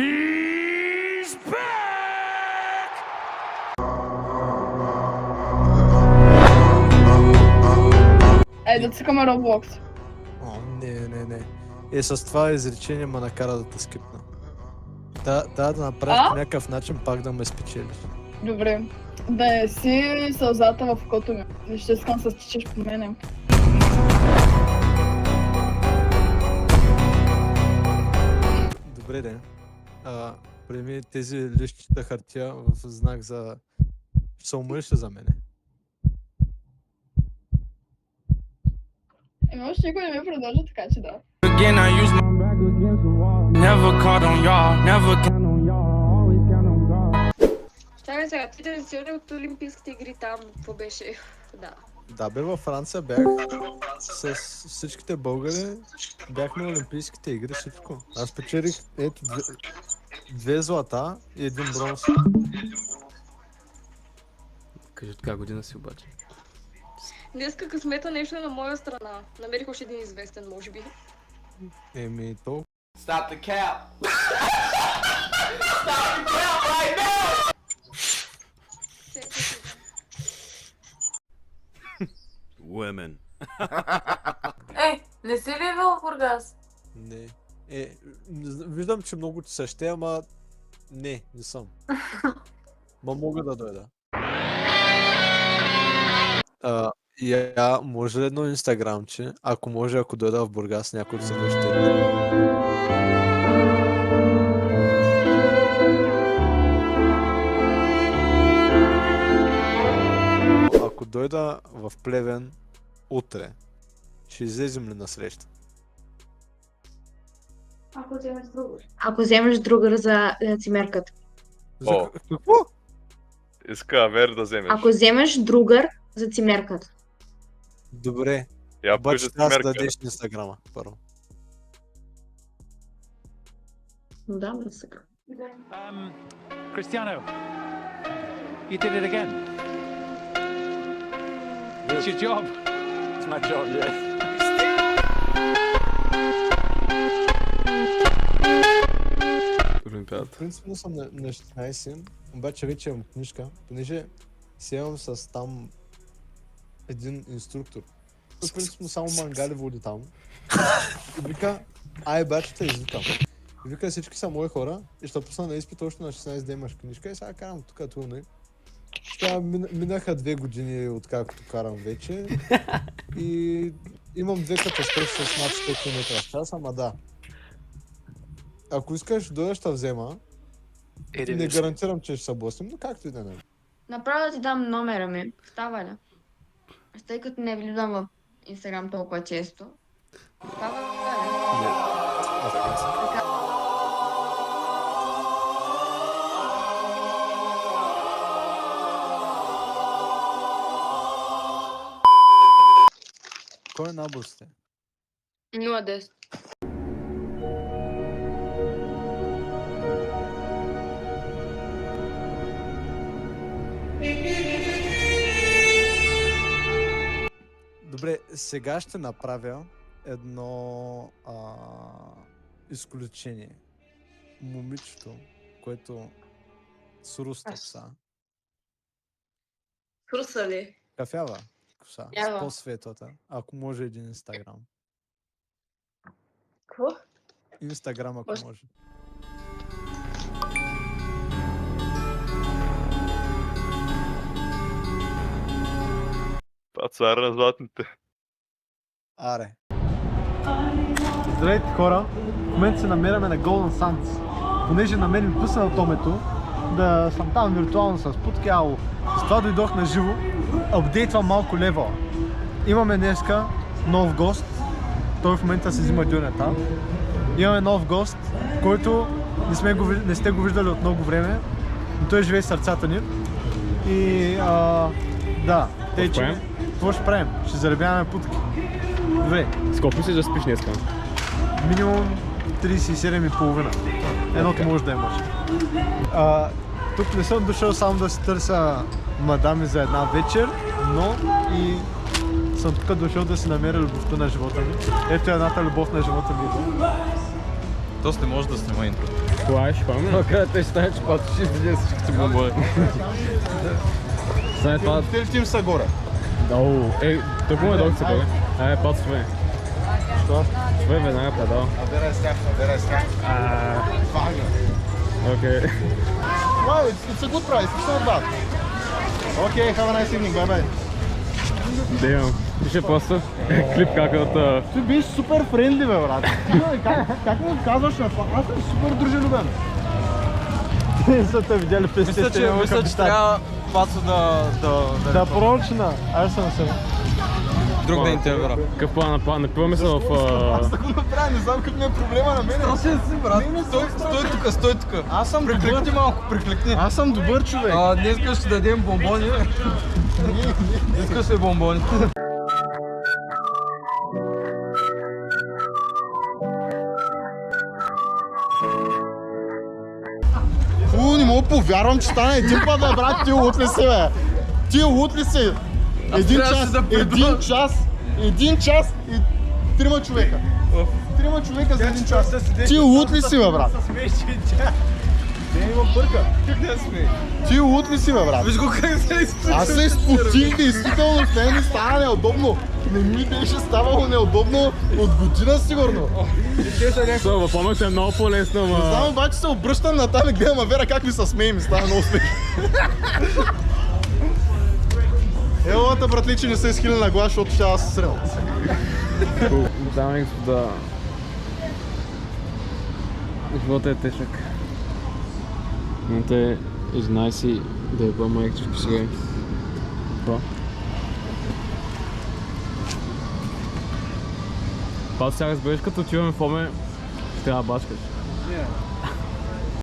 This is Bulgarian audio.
He's back! Да цъкаме Roblox. О, не. С това изречение ме накара да те скипна. Да направиш по някакъв начин пак да ме спечелиш. Добре. Да не си сълзата в окото ми. Ще искам да се стичеш по мене. Добре, приеми тези листчета хартия в знак за... Ще се умреш за мене. Още никой не ме продължа, така че да. Again, I use my back against the wall. Never caught on y'all, never count on y'all, always count on God. Чакай сега, ти да си от Олимпийските игри там, какво беше? Да. Да бе, във Франция бях с всичките българи, бях на Олимпийските игри, всичко. Аз печелих, ето, две злата и един бронз. Кажи от коя година си обаче? Днеска късмета нещо е на моя страна. Намерих още един известен, може би. Еми, то... Stop the cap! Stop the cap right now! Women. Не си ли бил в Бургас? Не. Виждам, че много ти съще, ама... Не съм. Ма мога да дойда. Може ли едно инстаграмче, ако може, ако дойда в Бургас, някой да се дъщери? Ако дойда в Плевен утре, ще излезем ли на среща? Ако вземеш другър за цимерката. Какво? Иска Амер да вземеш. Ако вземеш другър за цимерката. Добре. Я Обаче пъжат трябва да мерка. дадеш инстаграма първо. Да, да сега. Cristiano, you did it again. It's your job. It's my job, yes. Олимпиадата. Принципно съм на 16, обаче вече имам книжка, понеже си имам с там един инструктор. Той принципно само мангали води там. И вика, бачета извикам. И вика, всички са мои хора и ще пусна на изпит още на 16 да имаш книжка и сега карам тук трудно. Сега минаха 2 години откакто карам вече и имам 2 катастрофи с над 100 км в час, ама да. Ако искаш да дойдеш да взема, не гарантирам, че ще се блъснем, но както и да не. Направо да ти дам номера ми. Става ли? Тъй като не влизам в Инстаграм толкова често. Става ли? Кой набор сте? 0-10. Добре, сега ще направя едно изключение. Момичето, което суруста пса, Курса ли? кафява коса, с Ява. по-светлата, ако може един инстаграм. Какво? Инстаграм, ако Може. може. Това цара на златните. Аре. Здравейте хора, в момента се намираме на Golden Sands. Понеже на мен ми пусна томето да съм там виртуално с подкяло. С това дойдох на живо, апдейтвам малко левела. Имаме днеска нов гост, той в момента се взима дюнета. Имаме нов гост, който не сте го виждали от много време, но той живее в сърцата ни. И да, тъй че какво ще правим? Ще заребяваме путки. Добре. С колко мислиш да спиш днеска? Минимум 37,5. Едното може да имаш. Тук не съм дошъл само да си търся мадами за една вечер, но и съм тук дошъл да си намеря любовта на живота ми. Ето едната любов на живота ми. Тоест не може да снима интро. Това ще помня. Накрая те ще стане, че патиш и видя всичките бомбони. След това... Тим са горе. Оу, тук му е докато се горе. Пат све. Що? Све веднага предава. Набирай с тях. Вага. Окей. Wow, it's a good price, it's not bad. Okay, have a nice evening, bye bye. Damn. Пише просто клип как от... Ти биш супер френдли, бе, брат. Как ми казваш на това? Аз съм супер дружелюбен. Те са те видяли песните. Мисля, че трябва Пацо Да прочна. Аз съм се. друг да интервюра. Какъв план? Напиваме се в... Аз да го направя, не знам какъв ми е проблема на мен. Страшен си, брат. Стой тук. Аз съм Приклекни малко, приклекни. Аз съм добър човек. Днес ще дадем бомбони. Днес ще е бомбони. Не мога повярвам, че стана един път, бе, брат, ти лут ли си, бе? Ти лут ли си? Един час и 3 човека. 3 човека за 1 час. Ти лут ли си, бе, брат? Не има бърка. Как не смей? Ти лут ли си, бе, брат? Виж го как се изпочва. Аз се изпотих, действително, с мен ми стана неудобно. Не ми беше ставало неудобно от година, сигурно. Въпомнях е много по-лесно, ма... Знам, обаче се обръщам на там и гледам, Вера как ми се смее, ми става много смешно. Елата, братли, че не се изхили на глас, защото ще аз се срел. Дами и господа, живота е тежък. Момента е 11 да е по-майкчешко сега. Това. Пат сега разбереш, като отиваме в Оме, ще трябва да бачкаш.